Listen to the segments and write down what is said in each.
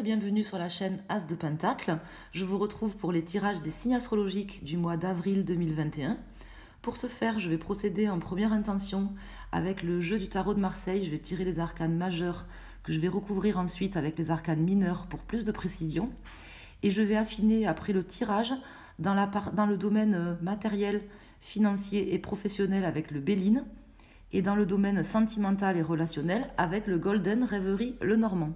bienvenue sur la chaîne As de Pentacle. Je vous retrouve pour les tirages des signes astrologiques du mois d'avril 2021. Pour ce faire, je vais procéder en première intention avec le jeu du tarot de Marseille. Je vais tirer les arcanes majeurs que je vais recouvrir ensuite avec les arcanes mineurs pour plus de précision. Et je vais affiner après le tirage dans le domaine matériel, financier et professionnel avec le Béline et dans le domaine sentimental et relationnel avec le Golden Reverie Lenormand.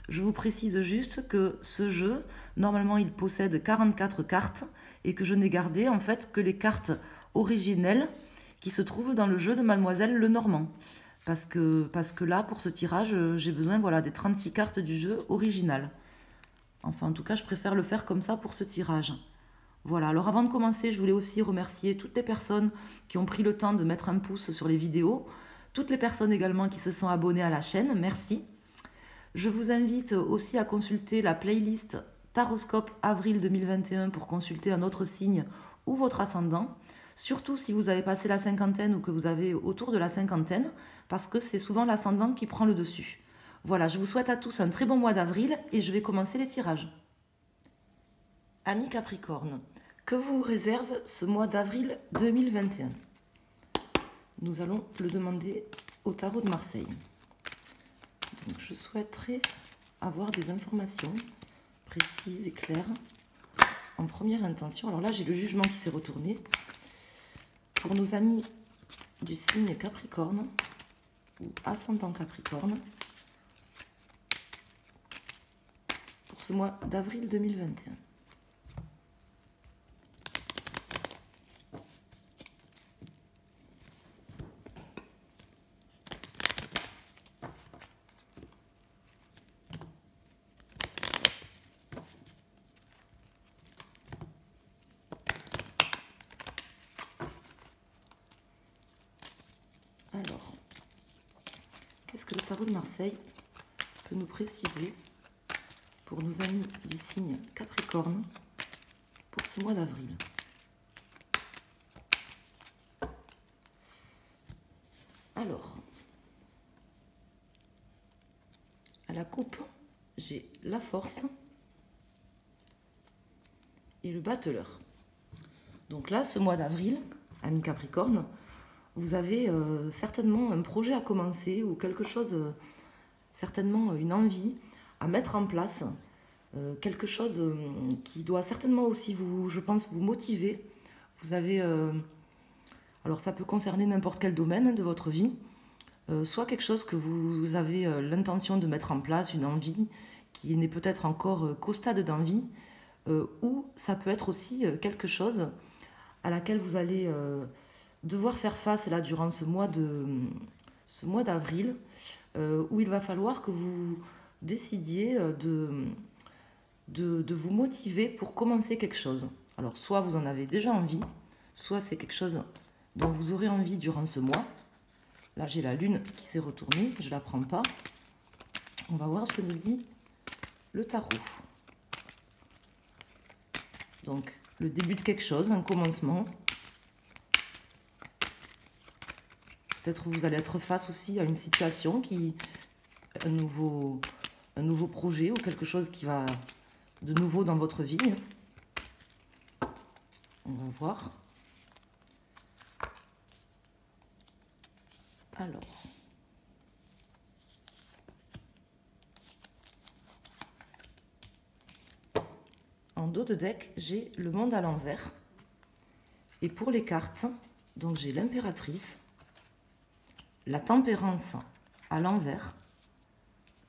Je vous précise juste que ce jeu, normalement, il possède 44 cartes et que je n'ai gardé en fait que les cartes originelles qui se trouvent dans le jeu de Mademoiselle Lenormand. Parce que là, pour ce tirage, j'ai besoin des 36 cartes du jeu original. Enfin, en tout cas, je préfère le faire comme ça pour ce tirage. Voilà, alors avant de commencer, je voulais aussi remercier toutes les personnes qui ont pris le temps de mettre un pouce sur les vidéos, toutes les personnes également qui se sont abonnées à la chaîne, merci. Je vous invite aussi à consulter la playlist Taroscope Avril 2021 pour consulter un autre signe ou votre ascendant, surtout si vous avez passé la cinquantaine ou que vous avez autour de la cinquantaine, parce que c'est souvent l'ascendant qui prend le dessus. Voilà, je vous souhaite à tous un très bon mois d'avril et je vais commencer les tirages. Amis Capricorne, que vous réserve ce mois d'avril 2021? Nous allons le demander au tarot de Marseille. Donc, je souhaiterais avoir des informations précises et claires en première intention. Alors là, j'ai le jugement qui s'est retourné. Pour nos amis du signe Capricorne ou ascendant Capricorne, pour ce mois d'avril 2021. Alors, qu'est-ce que le tarot de Marseille peut nous préciser pour nos amis du signe Capricorne pour ce mois d'avril? Alors, à la coupe, j'ai la force et le battleur. Donc là, ce mois d'avril, amis Capricorne, vous avez certainement un projet à commencer ou quelque chose, certainement une envie à mettre en place, quelque chose qui doit certainement aussi je pense, vous motiver. Vous avez, alors ça peut concerner n'importe quel domaine de votre vie, soit quelque chose que vous avez l'intention de mettre en place, une envie qui n'est peut-être encore qu'au stade d'envie, ou ça peut être aussi quelque chose à laquelle vous allez devoir faire face là durant ce mois d'avril, où il va falloir que vous décidiez de vous motiver pour commencer quelque chose. Alors soit vous en avez déjà envie, soit c'est quelque chose dont vous aurez envie durant ce mois. Là j'ai la lune qui s'est retournée, je ne la prends pas. On va voir ce que nous dit le tarot. Donc le début de quelque chose, un commencement. Peut-être vous allez être face aussi à une situation un nouveau projet ou quelque chose qui va de nouveau dans votre vie. On va voir. Alors. En dos de deck, j'ai le monde à l'envers. Et pour les cartes, donc j'ai l'impératrice, la tempérance à l'envers,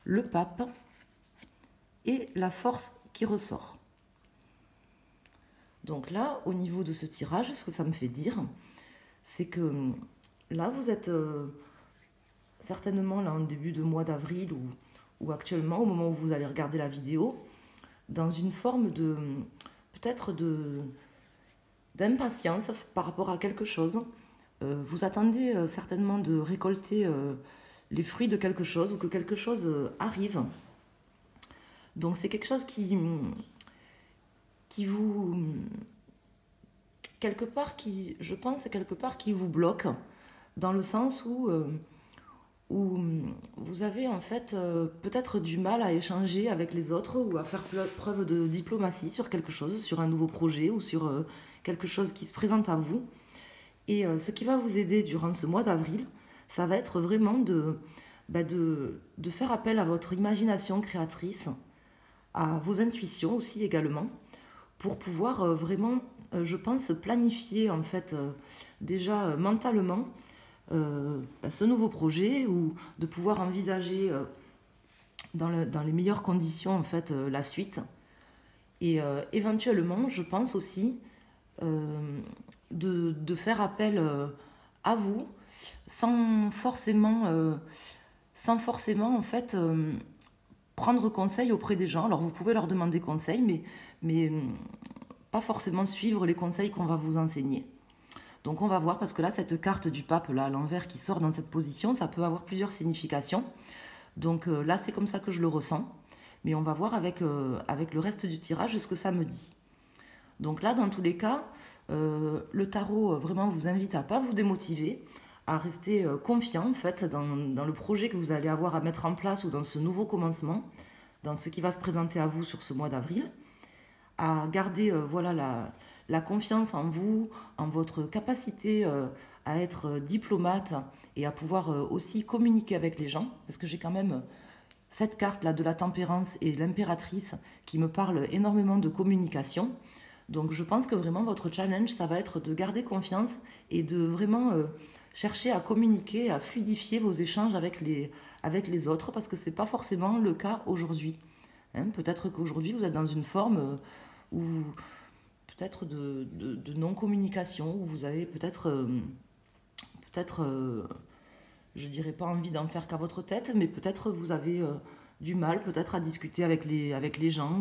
le pape et la force qui ressort. Donc là, au niveau de ce tirage, ce que ça me fait dire, c'est que là, vous êtes certainement là en début de mois d'avril ou actuellement, au moment où vous allez regarder la vidéo, dans une forme de peut-être d'impatience par rapport à quelque chose. Vous attendez certainement de récolter les fruits de quelque chose ou que quelque chose arrive. Donc c'est quelque chose qui vous, quelque part, je pense quelque part qui vous bloque, dans le sens où où vous avez en fait peut-être du mal à échanger avec les autres ou à faire preuve de diplomatie sur quelque chose, sur un nouveau projet ou sur quelque chose qui se présente à vous. Et ce qui va vous aider durant ce mois d'avril, ça va être vraiment de faire appel à votre imagination créatrice, à vos intuitions aussi également, pour pouvoir vraiment, je pense, planifier en fait déjà mentalement ce nouveau projet ou de pouvoir envisager dans les meilleures conditions en fait la suite. Et éventuellement, je pense aussi de faire appel à vous sans forcément en fait prendre conseil auprès des gens. Alors vous pouvez leur demander conseil, mais pas forcément suivre les conseils qu'on va vous enseigner. Donc on va voir, parce que là, cette carte du pape, là, à l'envers, qui sort dans cette position, ça peut avoir plusieurs significations. Donc là, c'est comme ça que je le ressens. Mais on va voir avec le reste du tirage ce que ça me dit. Donc là, dans tous les cas, le tarot vraiment vous invite à ne pas vous démotiver, à rester confiant en fait dans le projet que vous allez avoir à mettre en place ou dans ce nouveau commencement, dans ce qui va se présenter à vous sur ce mois d'avril, à garder voilà la confiance en vous, en votre capacité à être diplomate et à pouvoir aussi communiquer avec les gens, parce que j'ai quand même cette carte-là de la tempérance et l'impératrice qui me parle énormément de communication. Donc je pense que vraiment votre challenge, ça va être de garder confiance et de vraiment chercher à communiquer, à fluidifier vos échanges avec les autres, parce que ce n'est pas forcément le cas aujourd'hui. Hein, peut-être qu'aujourd'hui vous êtes dans une forme où peut-être de non-communication, où vous avez peut-être, je dirais pas envie d'en faire qu'à votre tête, mais peut-être vous avez du mal peut-être à discuter avec les gens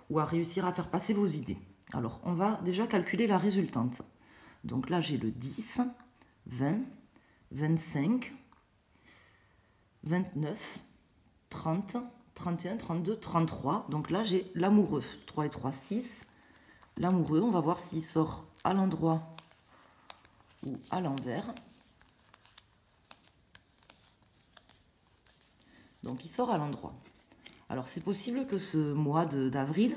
ou à réussir à faire passer vos idées. Alors, on va déjà calculer la résultante. Donc là, j'ai le 10, 20, 25, 29, 30, 31, 32, 33. Donc là, j'ai l'amoureux. 3 et 3, 6. L'amoureux, on va voir s'il sort à l'endroit ou à l'envers. Donc il sort à l'endroit. Alors c'est possible que ce mois d'avril,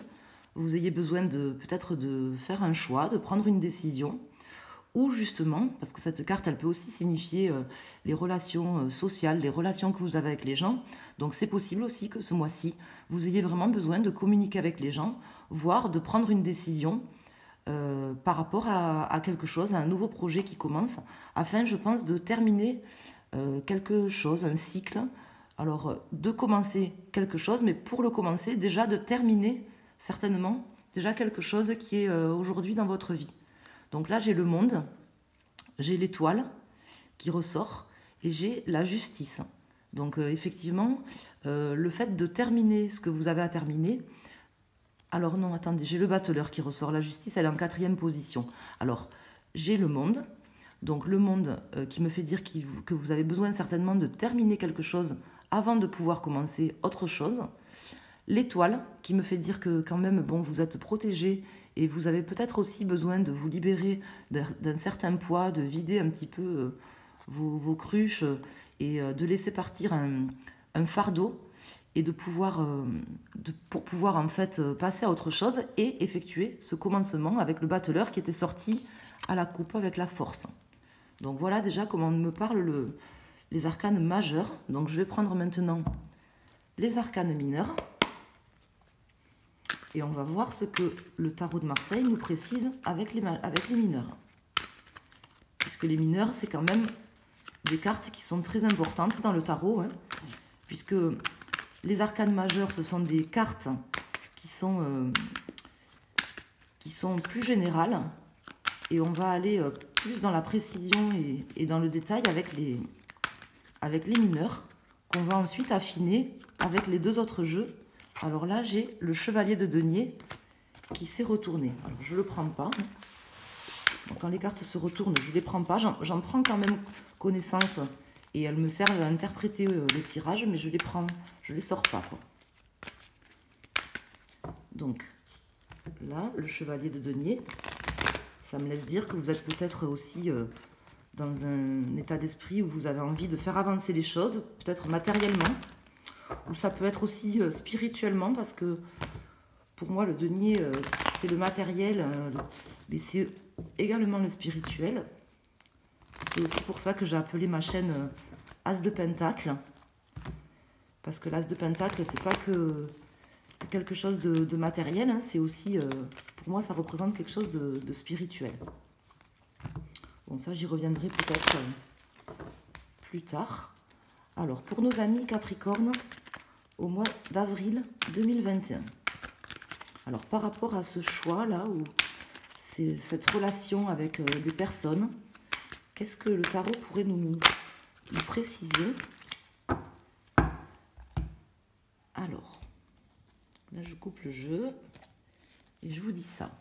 vous ayez besoin peut-être de faire un choix, de prendre une décision, ou justement, parce que cette carte, elle peut aussi signifier les relations sociales, les relations que vous avez avec les gens. Donc c'est possible aussi que ce mois-ci, vous ayez vraiment besoin de communiquer avec les gens, voire de prendre une décision par rapport à quelque chose, à un nouveau projet qui commence, afin, je pense, de terminer quelque chose, un cycle. Alors, de commencer quelque chose, mais pour le commencer, déjà de terminer, certainement, déjà quelque chose qui est aujourd'hui dans votre vie. Donc là, j'ai le monde, j'ai l'étoile qui ressort, et j'ai la justice. Donc effectivement, le fait de terminer ce que vous avez à terminer. Alors non, attendez, j'ai le battleur qui ressort. La justice, elle est en 4e position. Alors, j'ai le monde. Donc le monde qui me fait dire que vous avez besoin certainement de terminer quelque chose avant de pouvoir commencer autre chose. L'étoile qui me fait dire que quand même, bon, vous êtes protégé et vous avez peut-être aussi besoin de vous libérer d'un certain poids, de vider un petit peu vos cruches et de laisser partir un fardeau et pour pouvoir en fait passer à autre chose et effectuer ce commencement avec le battleur qui était sorti à la coupe avec la force. Donc voilà déjà comment me parlent les arcanes majeurs. Donc je vais prendre maintenant les arcanes mineurs et on va voir ce que le tarot de Marseille nous précise avec les mineurs. Puisque les mineurs, c'est quand même des cartes qui sont très importantes dans le tarot, hein, puisque les arcanes majeures, ce sont des cartes qui sont plus générales et on va aller plus dans la précision et dans le détail avec les mineurs qu'on va ensuite affiner avec les deux autres jeux. Alors là, j'ai le chevalier de denier qui s'est retourné. Alors, je ne le prends pas. Donc, quand les cartes se retournent, je ne les prends pas. J'en prends quand même connaissance et elles me servent à interpréter le tirage, mais je les sors pas, quoi. Donc, là, le chevalier de denier, ça me laisse dire que vous êtes peut-être aussi dans un état d'esprit où vous avez envie de faire avancer les choses, peut-être matériellement, ou ça peut être aussi spirituellement, parce que pour moi, le denier, c'est le matériel, mais c'est également le spirituel. C'est aussi pour ça que j'ai appelé ma chaîne As de Pentacle. Parce que l'As de Pentacle, c'est pas que quelque chose de matériel, hein, c'est aussi, pour moi, ça représente quelque chose de spirituel. Bon, ça, j'y reviendrai peut-être plus tard. Alors, pour nos amis Capricorne, au mois d'avril 2021. Alors, par rapport à ce choix-là, ou c'est cette relation avec des personnes, qu'est-ce que le tarot pourrait nous préciser? Alors, là, je coupe le jeu et je vous dis ça.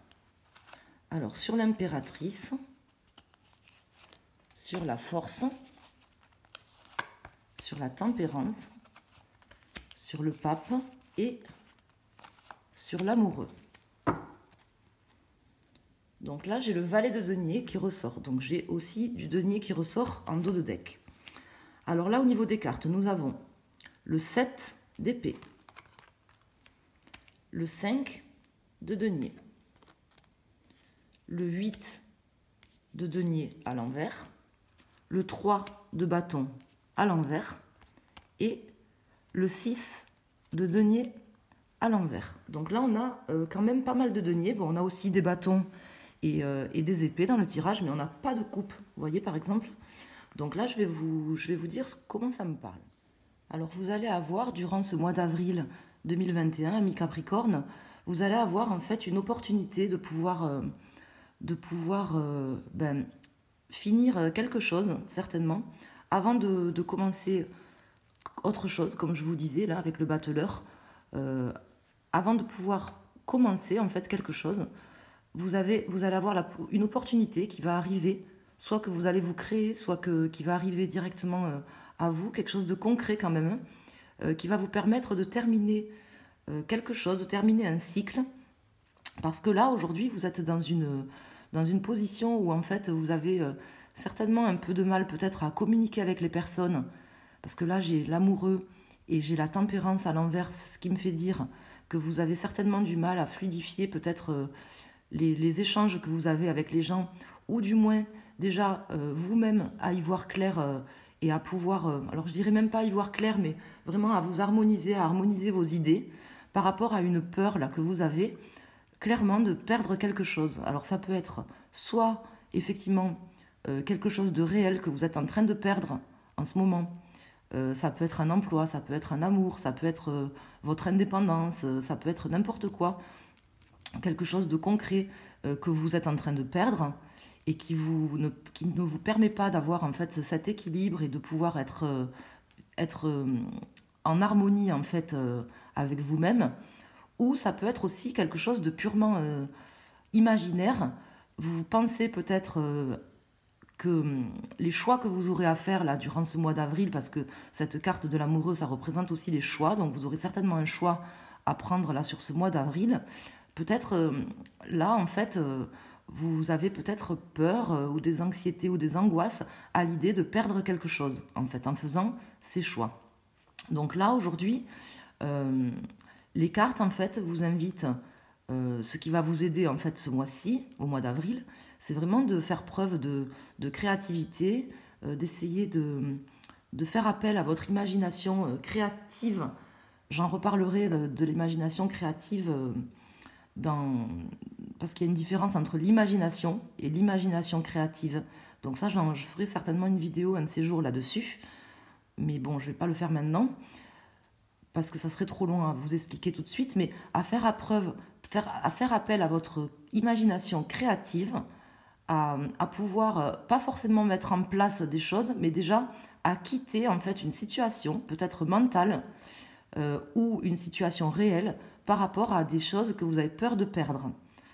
Alors, sur l'impératrice, sur la force, sur la tempérance, sur le pape et sur l'amoureux. Donc là, j'ai le valet de denier qui ressort. Donc j'ai aussi du denier qui ressort en dos de deck. Alors là, au niveau des cartes, nous avons le 7 d'épée, le 5 de denier, le 8 de denier à l'envers, le 3 de bâton à l'envers et le 6 de denier à l'envers. Donc là, on a quand même pas mal de deniers. Bon, on a aussi des bâtons et des épées dans le tirage, mais on n'a pas de coupe. Vous voyez, par exemple. Donc là, je vais vous dire comment ça me parle. Alors, vous allez avoir, durant ce mois d'avril 2021, amis Capricorne, vous allez avoir en fait une opportunité de pouvoir finir quelque chose, certainement, avant de commencer autre chose, comme je vous disais, là, avec le battleur. Avant de pouvoir commencer, en fait, quelque chose, vous allez avoir une opportunité qui va arriver, soit que vous allez vous créer, soit qui va arriver directement à vous, quelque chose de concret quand même, qui va vous permettre de terminer quelque chose, de terminer un cycle. Parce que là, aujourd'hui, vous êtes dans une position où, en fait, vous avez certainement un peu de mal peut-être à communiquer avec les personnes. Parce que là, j'ai l'amoureux et j'ai la tempérance à l'envers, ce qui me fait dire que vous avez certainement du mal à fluidifier peut-être les échanges que vous avez avec les gens, ou du moins déjà vous-même à y voir clair et à pouvoir, alors je dirais même pas y voir clair, mais vraiment à vous harmoniser, à harmoniser vos idées par rapport à une peur là que vous avez clairement de perdre quelque chose. Alors ça peut être soit effectivement quelque chose de réel que vous êtes en train de perdre en ce moment. Ça peut être un emploi, ça peut être un amour, ça peut être votre indépendance, ça peut être n'importe quoi. Quelque chose de concret que vous êtes en train de perdre et qui ne vous permet pas d'avoir en fait cet équilibre et de pouvoir être en harmonie en fait avec vous-même. Ou ça peut être aussi quelque chose de purement imaginaire. Vous pensez peut-être que les choix que vous aurez à faire là durant ce mois d'avril, parce que cette carte de l'amoureux, ça représente aussi les choix, donc vous aurez certainement un choix à prendre là sur ce mois d'avril. Peut-être là, en fait, vous avez peut-être peur ou des anxiétés ou des angoisses à l'idée de perdre quelque chose, en fait, en faisant ces choix. Donc là, aujourd'hui, les cartes, en fait, vous invitent, ce qui va vous aider, en fait, ce mois-ci, au mois d'avril, c'est vraiment de faire preuve de créativité, d'essayer de faire appel à votre imagination créative. J'en reparlerai de l'imagination créative parce qu'il y a une différence entre l'imagination et l'imagination créative. Donc ça, je ferai certainement une vidéo un de ces jours là-dessus. Mais bon, je ne vais pas le faire maintenant, parce que ça serait trop long à vous expliquer tout de suite. Mais à faire appel à votre imagination créative, à pouvoir, pas forcément mettre en place des choses, mais déjà à quitter en fait une situation, peut-être mentale, ou une situation réelle, par rapport à des choses que vous avez peur de perdre.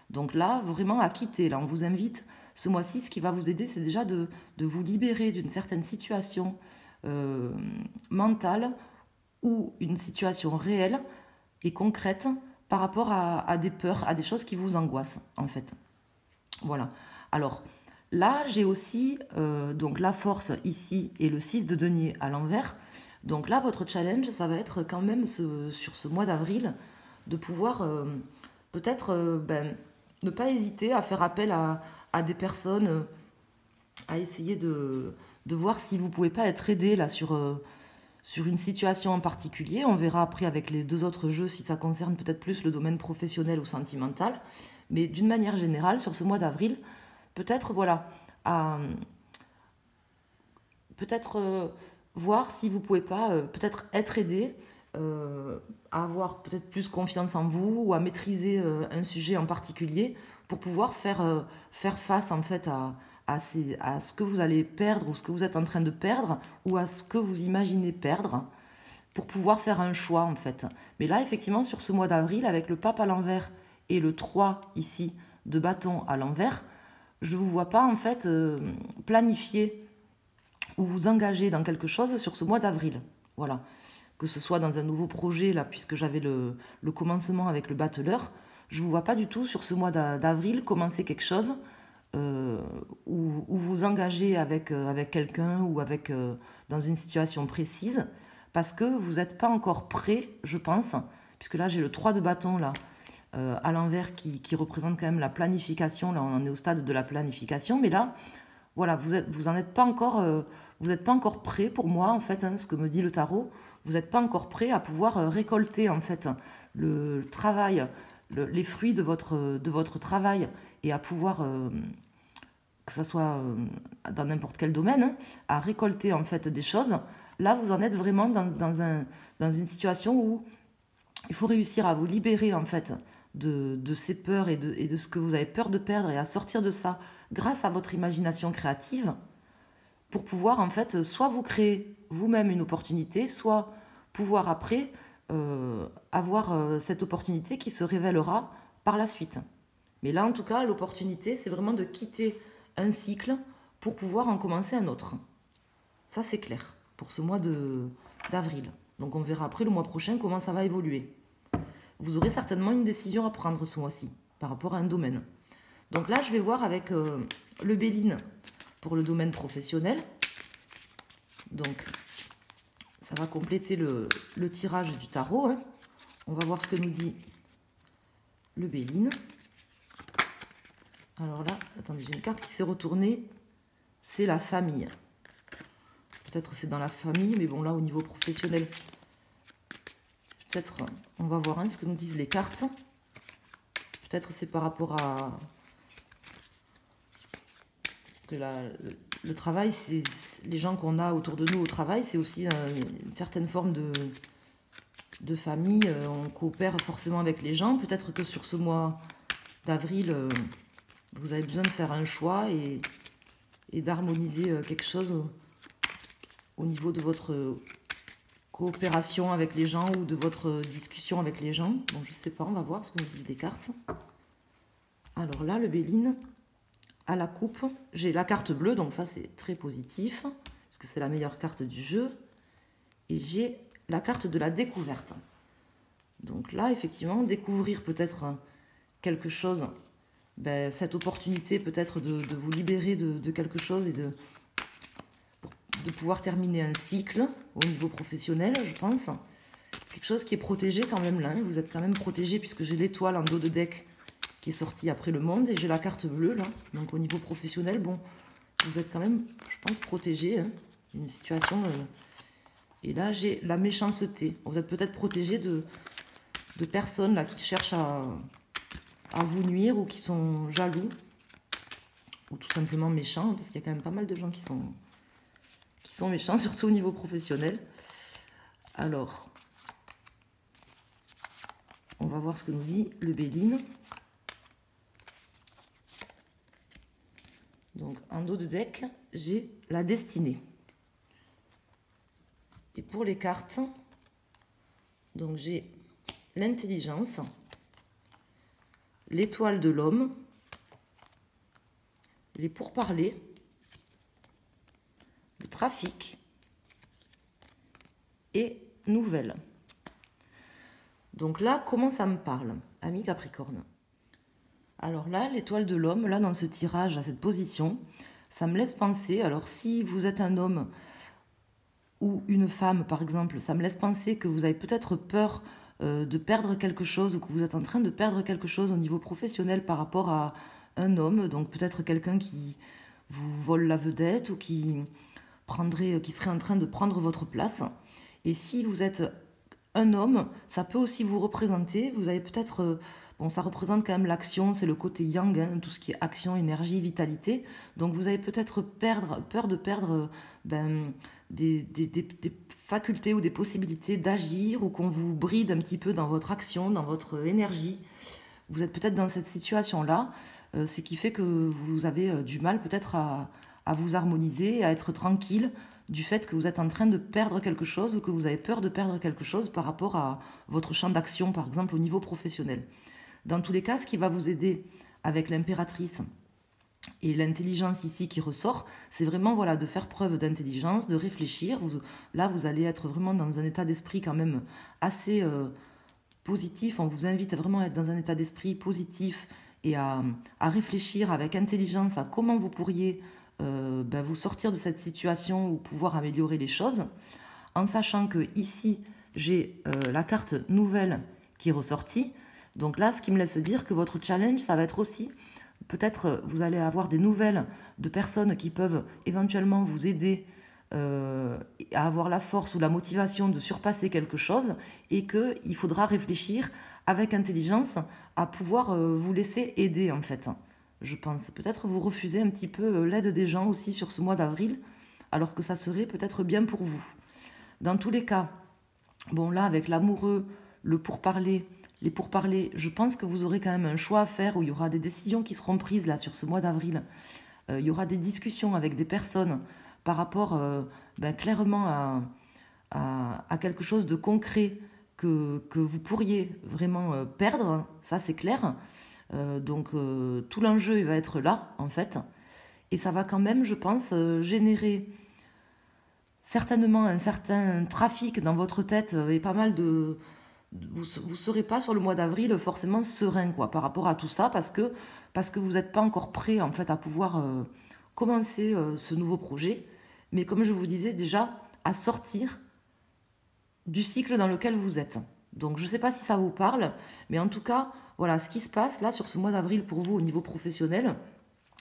Donc là, vraiment à quitter. Là, on vous invite, ce mois-ci, ce qui va vous aider, c'est déjà de vous libérer d'une certaine situation mentale ou une situation réelle et concrète par rapport à des peurs, à des choses qui vous angoissent, en fait. Voilà. Alors, Là, j'ai aussi donc la force ici et le 6 de denier à l'envers. Donc là, votre challenge, ça va être quand même sur ce mois d'avril de pouvoir peut-être ne pas hésiter à faire appel à des personnes, à essayer de voir si vous ne pouvez pas être aidé là sur une situation en particulier. On verra après avec les deux autres jeux si ça concerne peut-être plus le domaine professionnel ou sentimental. Mais d'une manière générale, sur ce mois d'avril, peut-être voilà, peut-être voir si vous pouvez pas peut-être être aidé à avoir peut-être plus confiance en vous ou à maîtriser un sujet en particulier pour pouvoir faire face en fait à ce que vous allez perdre ou ce que vous êtes en train de perdre ou à ce que vous imaginez perdre pour pouvoir faire un choix en fait. Mais là effectivement sur ce mois d'avril avec le pape à l'envers et le 3 ici de bâton à l'envers, je ne vous vois pas en fait planifier ou vous engager dans quelque chose sur ce mois d'avril. Voilà. Que ce soit dans un nouveau projet, là, puisque j'avais le commencement avec le battleur, je ne vous vois pas du tout sur ce mois d'avril commencer quelque chose ou vous engager avec quelqu'un ou dans une situation précise, parce que vous n'êtes pas encore prêt, je pense, puisque là j'ai le 3 de bâton là, à l'envers qui représente quand même la planification. Là, on en est au stade de la planification, mais là, voilà, vous en êtes pas encore, vous n'êtes pas encore prêt pour moi, en fait, hein, ce que me dit le tarot. Vous n'êtes pas encore prêt à pouvoir récolter, en fait, le travail, les fruits de votre travail et à pouvoir, que ce soit dans n'importe quel domaine, hein, à récolter, en fait, des choses. Là, vous en êtes vraiment dans une situation où il faut réussir à vous libérer, en fait, de ces peurs et de ce que vous avez peur de perdre et à sortir de ça grâce à votre imagination créative pour pouvoir en fait soit vous créer vous-même une opportunité, soit pouvoir après avoir cette opportunité qui se révélera par la suite. Mais là en tout cas l'opportunité c'est vraiment de quitter un cycle pour pouvoir en commencer un autre. Ça c'est clair pour ce mois d'avril. Donc on verra après le mois prochain comment ça va évoluer. Vous aurez certainement une décision à prendre ce mois-ci par rapport à un domaine. Donc là, je vais voir avec le Béline pour le domaine professionnel. Donc, ça va compléter le tirage du tarot. Hein. On va voir ce que nous dit le Béline. Alors là, attendez, j'ai une carte qui s'est retournée. C'est la famille. Peut-être c'est dans la famille, mais bon, là, au niveau professionnel, peut-être, on va voir ce que nous disent les cartes. Peut-être c'est par rapport à... Parce que le travail, c'est les gens qu'on a autour de nous au travail, c'est aussi une certaine forme de famille. On coopère forcément avec les gens. Peut-être que sur ce mois d'avril, vous avez besoin de faire un choix et d'harmoniser quelque chose au niveau de votre coopération avec les gens ou de votre discussion avec les gens. Bon, je sais pas, on va voir ce que nous disent les cartes. Alors là, le Béline, à la coupe, j'ai la carte bleue, donc ça c'est très positif, parce que c'est la meilleure carte du jeu. Et j'ai la carte de la découverte. Donc là, effectivement, découvrir peut-être quelque chose, cette opportunité peut-être de vous libérer de quelque chose et de pouvoir terminer un cycle au niveau professionnel, je pense. Quelque chose qui est protégé quand même là. Hein. Vous êtes quand même protégé puisque j'ai l'étoile en dos de deck qui est sortie après le monde et j'ai la carte bleue là. Donc au niveau professionnel, bon, vous êtes quand même, je pense, protégé. Hein. Une situation... Et là, j'ai la méchanceté. Vous êtes peut-être protégé de personnes là qui cherchent à vous nuire ou qui sont jaloux. Ou tout simplement méchants, parce qu'il y a quand même pas mal de gens qui sont méchants, surtout au niveau professionnel. Alors, on va voir ce que nous dit le Béline. Donc, en dos de deck, j'ai la destinée. Et pour les cartes, donc j'ai l'intelligence, l'étoile de l'homme, les pourparlers, le trafic et nouvelles. Donc là, comment ça me parle, ami Capricorne? Alors là, l'étoile de l'homme, là dans ce tirage, à cette position, ça me laisse penser, alors si vous êtes un homme ou une femme par exemple, ça me laisse penser que vous avez peut-être peur de perdre quelque chose ou que vous êtes en train de perdre quelque chose au niveau professionnel par rapport à un homme, donc peut-être quelqu'un qui vous vole la vedette ou qui serait en train de prendre votre place. Et si vous êtes un homme, ça peut aussi vous représenter. Vous avez peut-être, bon, ça représente quand même l'action, c'est le côté yang, hein, tout ce qui est action, énergie, vitalité. Donc vous avez peut-être peur de perdre des facultés ou des possibilités d'agir ou qu'on vous bride un petit peu dans votre action, dans votre énergie. Vous êtes peut-être dans cette situation-là, ce qui fait que vous avez du mal peut-être à vous harmoniser, à être tranquille du fait que vous êtes en train de perdre quelque chose ou que vous avez peur de perdre quelque chose par rapport à votre champ d'action, par exemple au niveau professionnel. Dans tous les cas, ce qui va vous aider avec l'impératrice et l'intelligence ici qui ressort, c'est vraiment voilà, de faire preuve d'intelligence, de réfléchir. Là, vous allez être vraiment dans un état d'esprit quand même assez positif. On vous invite vraiment à être dans un état d'esprit positif et à réfléchir avec intelligence à comment vous pourriez vous sortir de cette situation ou pouvoir améliorer les choses, en sachant que ici, j'ai la carte nouvelle qui est ressortie. Donc là, ce qui me laisse dire que votre challenge, ça va être aussi, peut-être vous allez avoir des nouvelles de personnes qui peuvent éventuellement vous aider à avoir la force ou la motivation de surpasser quelque chose et qu'il faudra réfléchir avec intelligence à pouvoir vous laisser aider en fait. Je pense peut-être vous refuser un petit peu l'aide des gens aussi sur ce mois d'avril, alors que ça serait peut-être bien pour vous. Dans tous les cas, bon là avec l'amoureux, le pourparler, les pourparlers, je pense que vous aurez quand même un choix à faire où il y aura des décisions qui seront prises là sur ce mois d'avril. Il y aura des discussions avec des personnes par rapport clairement à quelque chose de concret que vous pourriez vraiment perdre, ça c'est clair. Donc tout l'enjeu il va être là en fait. Et ça va quand même, je pense, générer certainement un certain trafic dans votre tête et pas mal de... Vous ne serez pas sur le mois d'avril forcément serein quoi, par rapport à tout ça parce que vous n'êtes pas encore prêt en fait à pouvoir commencer ce nouveau projet. Mais comme je vous disais déjà, à sortir du cycle dans lequel vous êtes. Donc je ne sais pas si ça vous parle, mais en tout cas, voilà ce qui se passe là sur ce mois d'avril pour vous au niveau professionnel.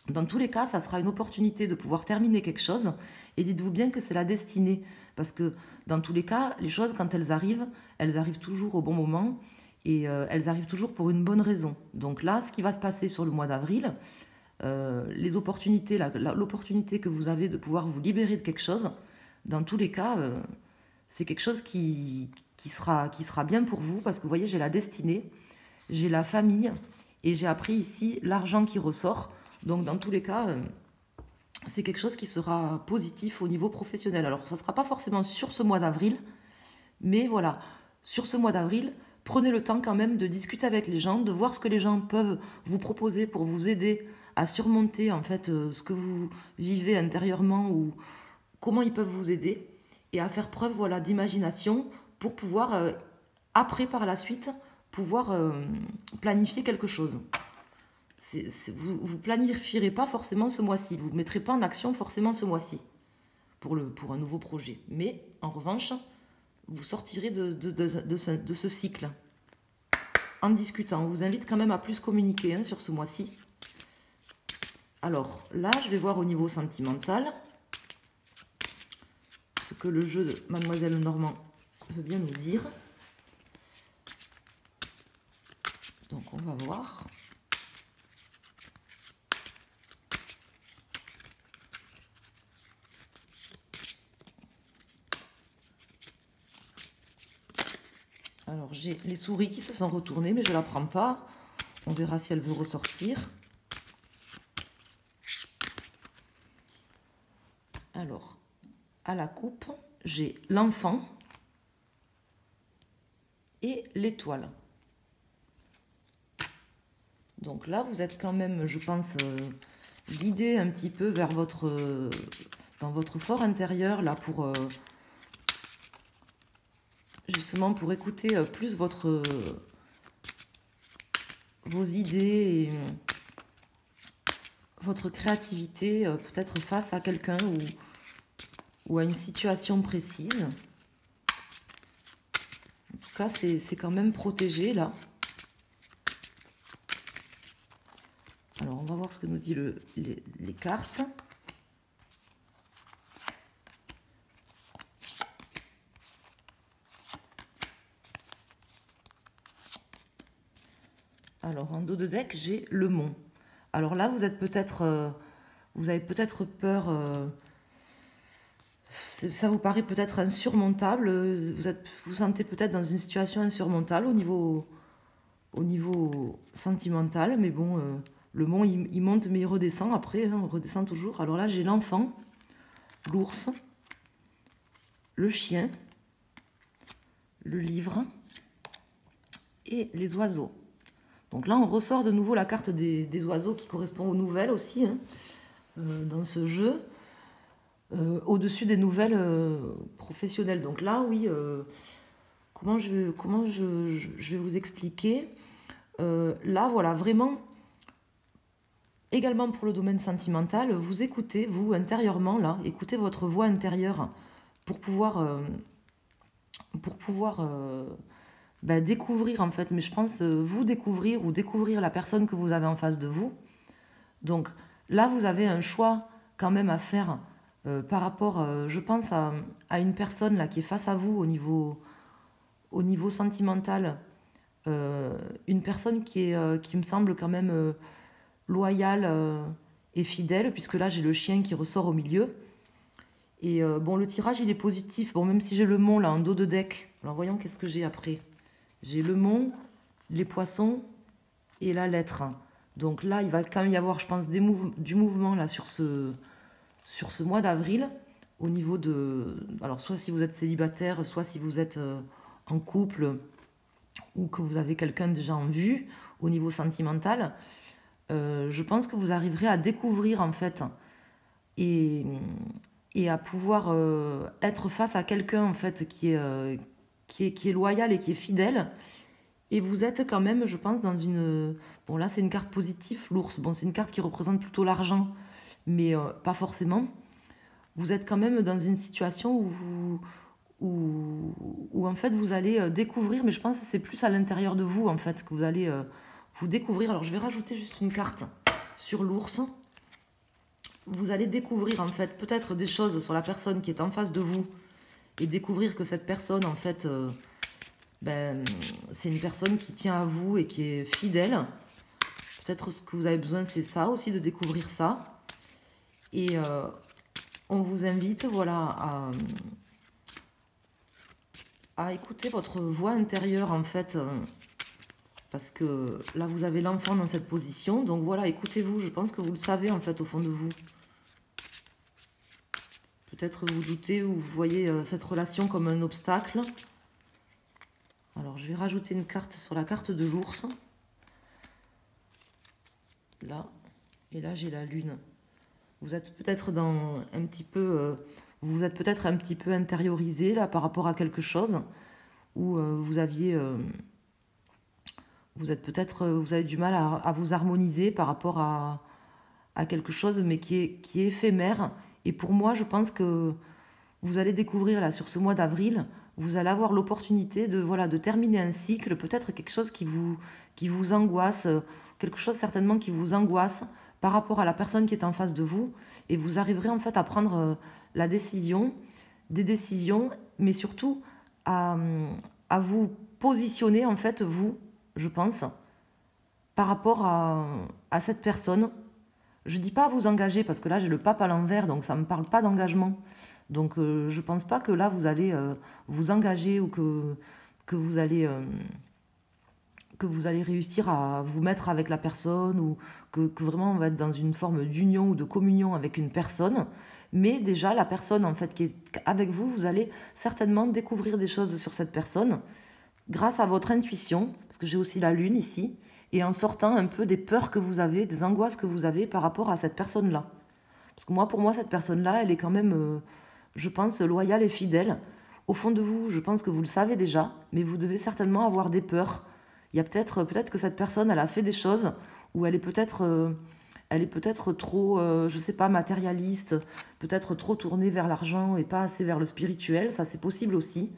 Dans tous les cas, ça sera une opportunité de pouvoir terminer quelque chose. Et dites-vous bien que c'est la destinée. Parce que dans tous les cas, les choses, quand elles arrivent toujours au bon moment. Et elles arrivent toujours pour une bonne raison. Donc là, ce qui va se passer sur le mois d'avril, les opportunités, l'opportunité que vous avez de pouvoir vous libérer de quelque chose, dans tous les cas, c'est quelque chose qui sera bien pour vous. Parce que vous voyez, j'ai la destinée, j'ai la famille et j'ai appris ici l'argent qui ressort. Donc dans tous les cas, c'est quelque chose qui sera positif au niveau professionnel. Alors ça ne sera pas forcément sur ce mois d'avril, mais voilà, sur ce mois d'avril, prenez le temps quand même de discuter avec les gens, de voir ce que les gens peuvent vous proposer pour vous aider à surmonter en fait ce que vous vivez intérieurement ou comment ils peuvent vous aider et à faire preuve voilà, d'imagination pour pouvoir, après par la suite, pouvoir planifier quelque chose. Vous ne planifierez pas forcément ce mois-ci, vous ne mettrez pas en action forcément ce mois-ci pour un nouveau projet. Mais en revanche, vous sortirez de ce cycle en discutant. On vous invite quand même à plus communiquer sur ce mois-ci. Alors là, je vais voir au niveau sentimental ce que le jeu de Mademoiselle Normand veut bien nous dire. Donc on va voir. Alors j'ai les souris qui se sont retournées, mais je ne la prends pas. On verra si elle veut ressortir. Alors, à la coupe, j'ai l'enfant et l'étoile. Donc là, vous êtes quand même, je pense, guidé un petit peu vers dans votre fort intérieur, là, pour justement pour écouter plus vos idées votre créativité, peut-être face à quelqu'un ou à une situation précise. En tout cas, c'est quand même protégé, là. Alors, on va voir ce que nous dit les cartes. Alors, en dos de deck, j'ai le mont. Alors là, vous avez peut-être peur, ça vous paraît peut-être insurmontable, vous sentez peut-être dans une situation insurmontable au niveau sentimental, mais bon, le mont, il monte, mais il redescend après, hein, on redescend toujours. Alors là, j'ai l'enfant, l'ours, le chien, le livre et les oiseaux. Donc là, on ressort de nouveau la carte des oiseaux qui correspond aux nouvelles aussi, hein, dans ce jeu, au-dessus des nouvelles professionnelles. Donc là, oui, comment je vais vous expliquer là, voilà, vraiment, également pour le domaine sentimental, vous écoutez, vous, intérieurement, là, écoutez votre voix intérieure pour pouvoir découvrir, en fait, mais je pense vous découvrir ou découvrir la personne que vous avez en face de vous. Donc là, vous avez un choix quand même à faire par rapport, je pense, à une personne là qui est face à vous au niveau sentimental. Une personne qui me semble quand même loyale et fidèle, puisque là, j'ai le chien qui ressort au milieu. Et bon, le tirage, il est positif. Bon, même si j'ai le mont là en dos de deck. Alors, voyons qu'est-ce que j'ai après. J'ai le mont, les poissons et la lettre. Donc là, il va quand même y avoir, je pense, du mouvement là sur ce mois d'avril. Au niveau de... Alors, soit si vous êtes célibataire, soit si vous êtes en couple ou que vous avez quelqu'un déjà en vue, au niveau sentimental, je pense que vous arriverez à découvrir, en fait, et à pouvoir être face à quelqu'un, en fait, qui est loyal et qui est fidèle. Et vous êtes quand même, je pense, dans une... Bon, là, c'est une carte positive, l'ours. Bon, c'est une carte qui représente plutôt l'argent, mais pas forcément. Vous êtes quand même dans une situation où en fait, vous allez découvrir, mais je pense que c'est plus à l'intérieur de vous, en fait, que vous allez vous découvrir. Alors, je vais rajouter juste une carte sur l'ours. Vous allez découvrir, en fait, peut-être des choses sur la personne qui est en face de vous et découvrir que cette personne, en fait, c'est une personne qui tient à vous et qui est fidèle. Peut-être ce que vous avez besoin, c'est ça aussi, de découvrir ça. Et on vous invite, voilà, à écouter votre voix intérieure, en fait, parce que là, vous avez l'enfant dans cette position. Donc voilà, écoutez-vous, je pense que vous le savez, en fait, au fond de vous. Peut-être vous doutez ou vous voyez cette relation comme un obstacle. Alors, je vais rajouter une carte sur la carte de l'ours. Là. Et là, j'ai la lune. Vous êtes peut-être vous êtes peut-être un petit peu intériorisé là par rapport à quelque chose où vous avez du mal à vous harmoniser par rapport à quelque chose, mais qui est éphémère. Et pour moi, je pense que vous allez découvrir là sur ce mois d'avril, vous allez avoir l'opportunité de terminer un cycle, peut-être quelque chose qui vous angoisse, quelque chose certainement qui vous angoisse par rapport à la personne qui est en face de vous, et vous arriverez en fait à prendre des décisions, mais surtout à vous positionner en fait, vous, je pense, par rapport à cette personne. Je ne dis pas à vous engager, parce que là j'ai le pape à l'envers, donc ça ne me parle pas d'engagement. Donc je ne pense pas que là vous allez vous engager ou que vous allez réussir à vous mettre avec la personne, ou que vraiment on va être dans une forme d'union ou de communion avec une personne. Mais déjà la personne en fait qui est avec vous, vous allez certainement découvrir des choses sur cette personne grâce à votre intuition, parce que j'ai aussi la lune ici, et en sortant un peu des peurs que vous avez, des angoisses que vous avez par rapport à cette personne-là. Parce que pour moi, cette personne-là, elle est quand même, je pense, loyale et fidèle. Au fond de vous, je pense que vous le savez déjà, mais vous devez certainement avoir des peurs. Il y a peut-être que cette personne, elle a fait des choses où elle est peut-être elle est peut-être trop, je sais pas, matérialiste, peut-être trop tournée vers l'argent et pas assez vers le spirituel, ça c'est possible aussi.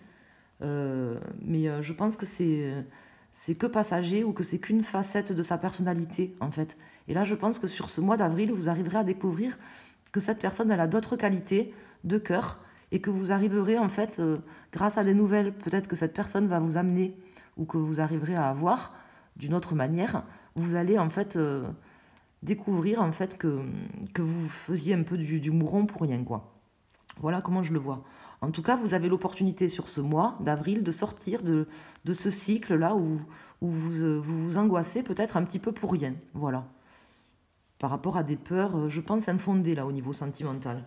Mais je pense que c'est que passager ou que c'est qu'une facette de sa personnalité en fait. Et là je pense que sur ce mois d'avril, vous arriverez à découvrir que cette personne elle a d'autres qualités de cœur et que vous arriverez en fait grâce à des nouvelles, peut-être que cette personne va vous amener ou que vous arriverez à avoir d'une autre manière, vous allez en fait découvrir en fait que vous faisiez un peu du mouron pour rien quoi. Voilà comment je le vois. En tout cas, vous avez l'opportunité sur ce mois d'avril de sortir de ce cycle-là où vous angoissez peut-être un petit peu pour rien. Voilà. Par rapport à des peurs, je pense, infondées là au niveau sentimental.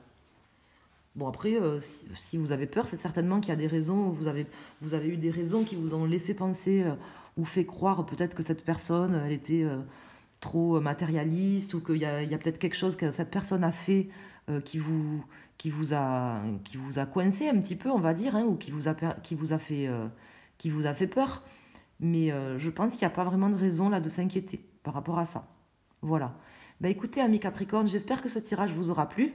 Bon, après, si vous avez peur, c'est certainement qu'il y a des raisons, vous avez eu des raisons qui vous ont laissé penser ou fait croire peut-être que cette personne, elle était trop matérialiste ou qu'il y a peut-être quelque chose que cette personne a fait euh, qui vous, qui vous a coincé un petit peu, on va dire, hein, ou qui vous a fait peur. Mais je pense qu'il n'y a pas vraiment de raison là de s'inquiéter par rapport à ça. Voilà. Bah écoutez, amis Capricorne, j'espère que ce tirage vous aura plu.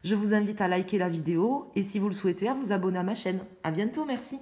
Je vous invite à liker la vidéo et si vous le souhaitez, à vous abonner à ma chaîne. À bientôt, merci.